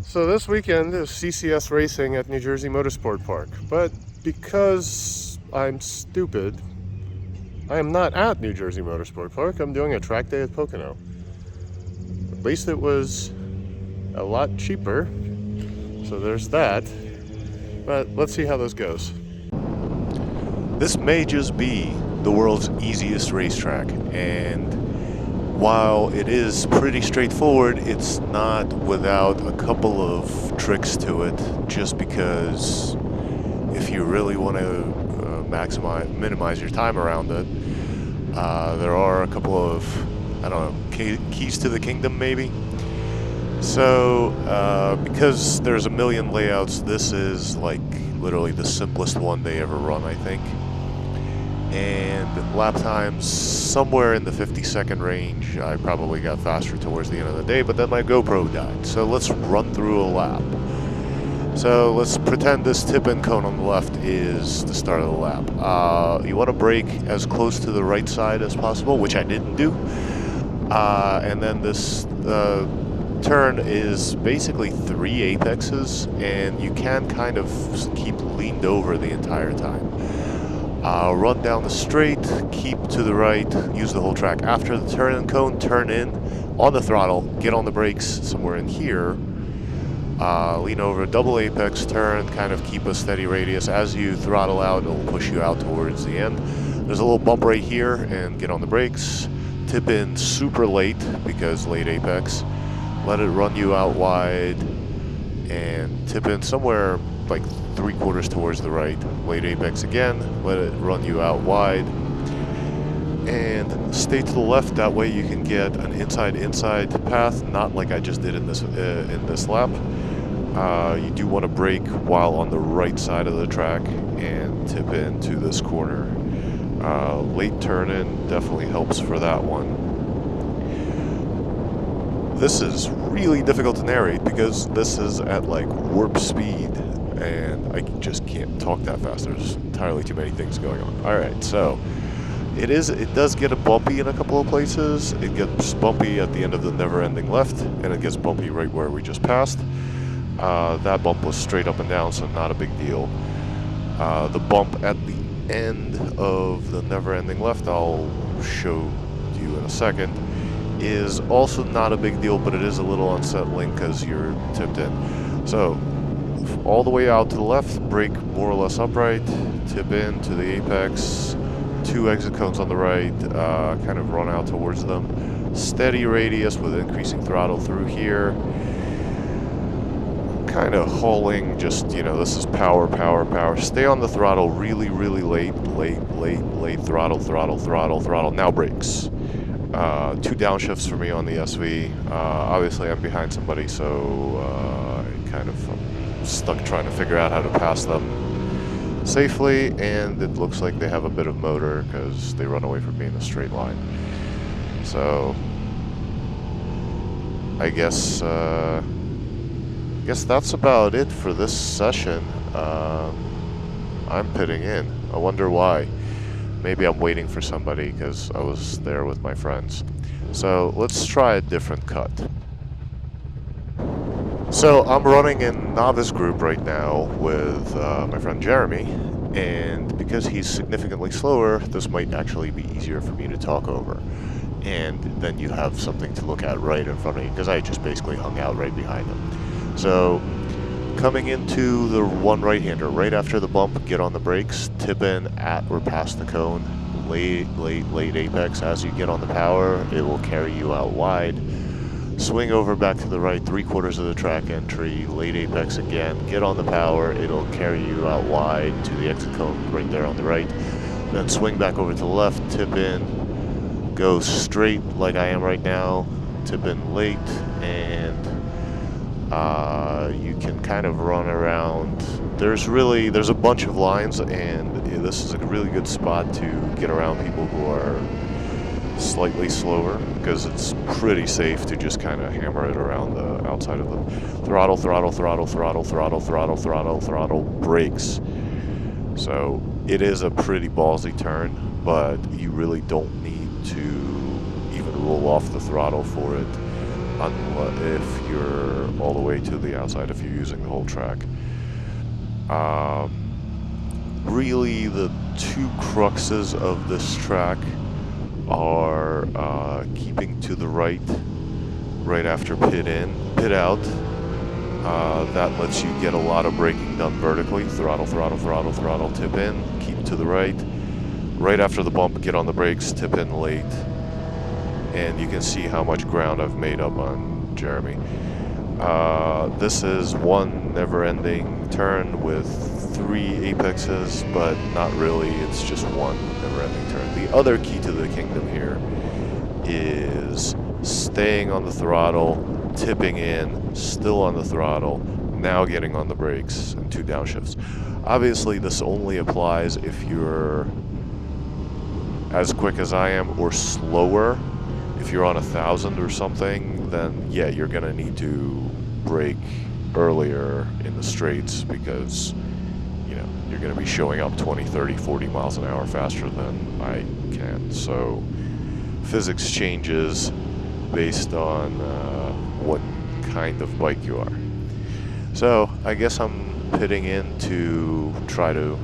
So this weekend is CCS racing at New Jersey Motorsport Park, but because I'm stupid, I am not at New Jersey Motorsport Park. I'm doing a track day at Pocono. At least it was a lot cheaper, so there's that. But let's see how this goes. This may just be the world's easiest racetrack, and while it is pretty straightforward, it's not without a couple of tricks to it, just because if you really want to minimize your time around it, there are a couple of, I don't know, keys to the kingdom maybe. So, because there's a million layouts, this is like literally the simplest one they ever run, I think. And lap times somewhere in the 50-second range. I probably got faster towards the end of the day, but then my GoPro died. So let's run through a lap. So let's pretend this tip-in cone on the left is the start of the lap. You want to brake as close to the right side as possible, which I didn't do. And then this turn is basically 3 apexes, and you can kind of keep leaned over the entire time. Run down the straight, keep to the right, use the whole track. After the turn-in cone, turn in on the throttle, get on the brakes somewhere in here, lean over, double apex, turn, kind of keep a steady radius. As you throttle out, it'll push you out towards the end. There's a little bump right here, and get on the brakes. Tip in super late, because late apex. Let it run you out wide, and tip in somewhere like 3/4 towards the right. Late apex again, let it run you out wide, and stay to the left. That way you can get an inside path, not like I just did in this lap. You do want to brake while on the right side of the track and tip into this corner. Late turn in definitely helps for that one. This is really difficult to narrate because this is at like warp speed, and I just can't talk that fast. There's entirely too many things going on. All right, so it does get a bumpy in a couple of places. It gets bumpy at the end of the never-ending left, and it gets bumpy right where we just passed. That bump was straight up and down, so not a big deal. The bump at the end of the never-ending left, I'll show you in a second, is also not a big deal, but it is a little unsettling because you're tipped in. So all the way out to the left, brake more or less upright, tip in to the apex, 2 exit cones on the right, kind of run out towards them. Steady radius with increasing throttle through here. Kind of hauling, just, you know, this is power, power, power. Stay on the throttle really, really late, throttle. Now brakes. 2 downshifts for me on the SV. Obviously I'm behind somebody, so I kind of stuck trying to figure out how to pass them safely, and it looks like they have a bit of motor because they run away from me in a straight line. So I guess that's about it for this session. I'm pitting in. I wonder why. Maybe I'm waiting for somebody because I was there with my friends. So let's try a different cut. So I'm running in Novice group right now with my friend Jeremy, and because he's significantly slower, this might actually be easier for me to talk over. And then you have something to look at right in front of you, because I just basically hung out right behind him. So coming into the one right-hander, right after the bump, get on the brakes, tip in at or past the cone, late apex. As you get on the power, it will carry you out wide. Swing over back to the right, 3/4 of the track entry, late apex again, get on the power, it'll carry you out wide to the exit cone right there on the right. Then swing back over to the left, tip in, go straight like I am right now, tip in late, and you can kind of run around. There's a bunch of lines, and this is a really good spot to get around people who are slightly slower, because it's pretty safe to just kind of hammer it around the outside of the throttle, brakes. So it is a pretty ballsy turn, but you really don't need to even roll off the throttle for it. if you're all the way to the outside, if you're using the whole track. Really, the two cruxes of this track are keeping to the right after pit out. That lets you get a lot of braking done vertically. Throttle, throttle, throttle, throttle, tip in, keep to the right. Right after the bump, get on the brakes, tip in late. And you can see how much ground I've made up on Jeremy. This is one never-ending turn with 3 apexes, but not really, it's just one never-ending turn. The other key to the kingdom here is staying on the throttle, tipping in, still on the throttle, now getting on the brakes, and 2 downshifts. Obviously, this only applies if you're as quick as I am or slower. If you're on 1,000 or something, then yeah, you're gonna need to brake earlier in the straights because, you know, you're gonna be showing up 20, 30, 40 miles an hour faster than I can. So physics changes based on what kind of bike you are. So I guess I'm pitting in to try to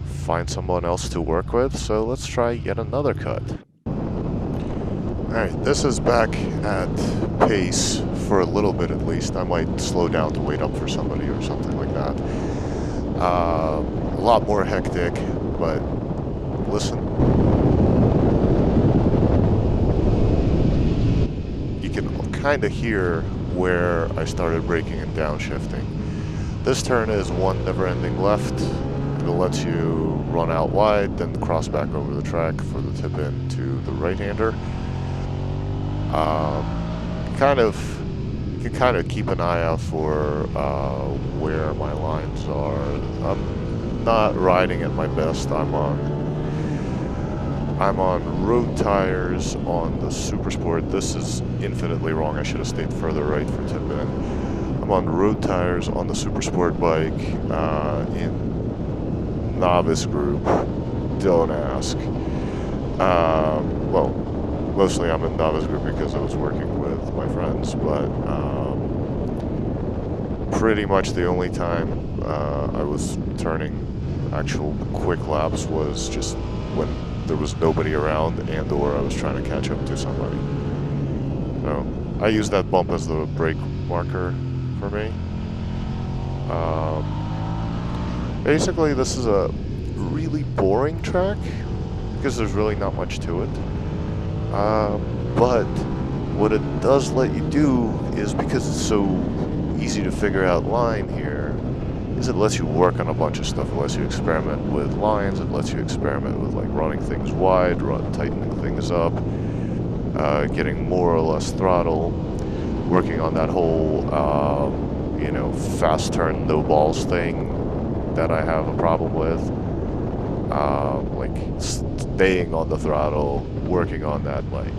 find someone else to work with. So let's try yet another cut. Alright, this is back at pace for a little bit at least. I might slow down to wait up for somebody or something like that. A lot more hectic, but listen. You can kind of hear where I started braking and downshifting. This turn is one never-ending left. It lets you run out wide, then cross back over the track for the tip in to the right-hander. You can kind of keep an eye out for where my lines are. I'm not riding at my best. I'm on road tires on the Super Sport. This is infinitely wrong. I should have stayed further right for tip in. I'm on road tires on the Super Sport bike in Novice group. Don't ask. Well, mostly I'm in Novice group because I was working with my friends, but pretty much the only time I was turning actual quick laps was just when there was nobody around and or I was trying to catch up to somebody. So I use that bump as the brake marker for me. Basically, this is a really boring track because there's really not much to it. But what it does let you do is, because it's so easy to figure out line here, is it lets you work on a bunch of stuff. It lets you experiment with lines, it lets you experiment with like running things wide, tightening things up, getting more or less throttle, working on that whole, you know, fast turn, no balls thing that I have a problem with. Like staying on the throttle, working on that like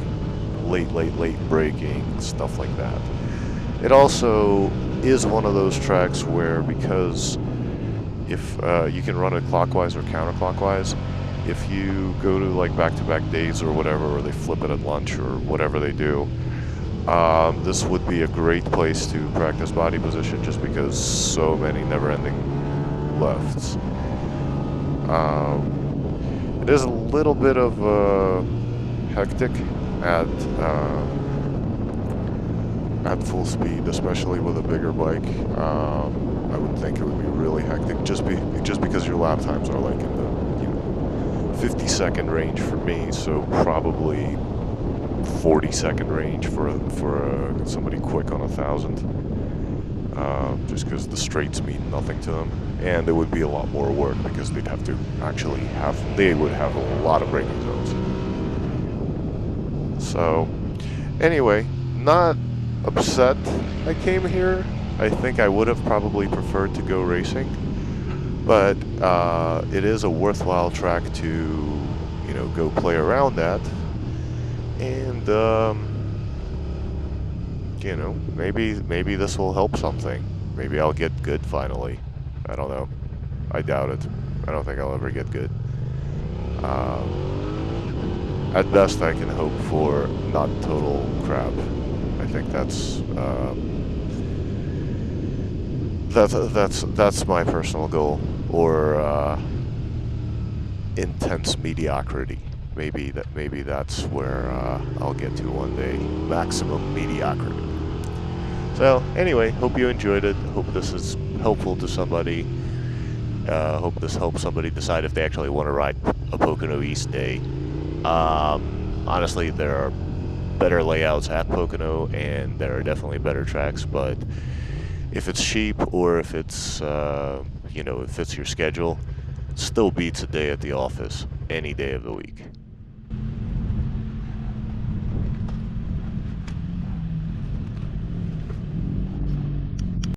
late braking, stuff like that. It also is one of those tracks where, because if you can run it clockwise or counterclockwise, if you go to like back-to-back days or whatever, or they flip it at lunch or whatever they do, this would be a great place to practice body position, just because so many never-ending lefts. It is a little bit of hectic at full speed, especially with a bigger bike. I would think it would be really hectic just because your lap times are like in the 50-second range for me, so probably 40-second range for somebody quick on 1,000. Just because the straights mean nothing to them, and it would be a lot more work because they would have a lot of braking zones. So anyway, not upset I came here. I think I would have probably preferred to go racing, but it is a worthwhile track to, you know, go play around at, and you know, maybe this will help something. Maybe I'll get good finally. I don't know. I doubt it. I don't think I'll ever get good. At best, I can hope for not total crap. I I think that's my personal goal, or intense mediocrity. Maybe that's where I'll get to one day. Maximum mediocrity. So anyway, hope you enjoyed it. Hope this is helpful to somebody. Hope this helps somebody decide if they actually want to ride a Pocono East day. Honestly, there are better layouts at Pocono, and there are definitely better tracks, but if it's cheap or if it's, it fits your schedule, it still beats a day at the office any day of the week.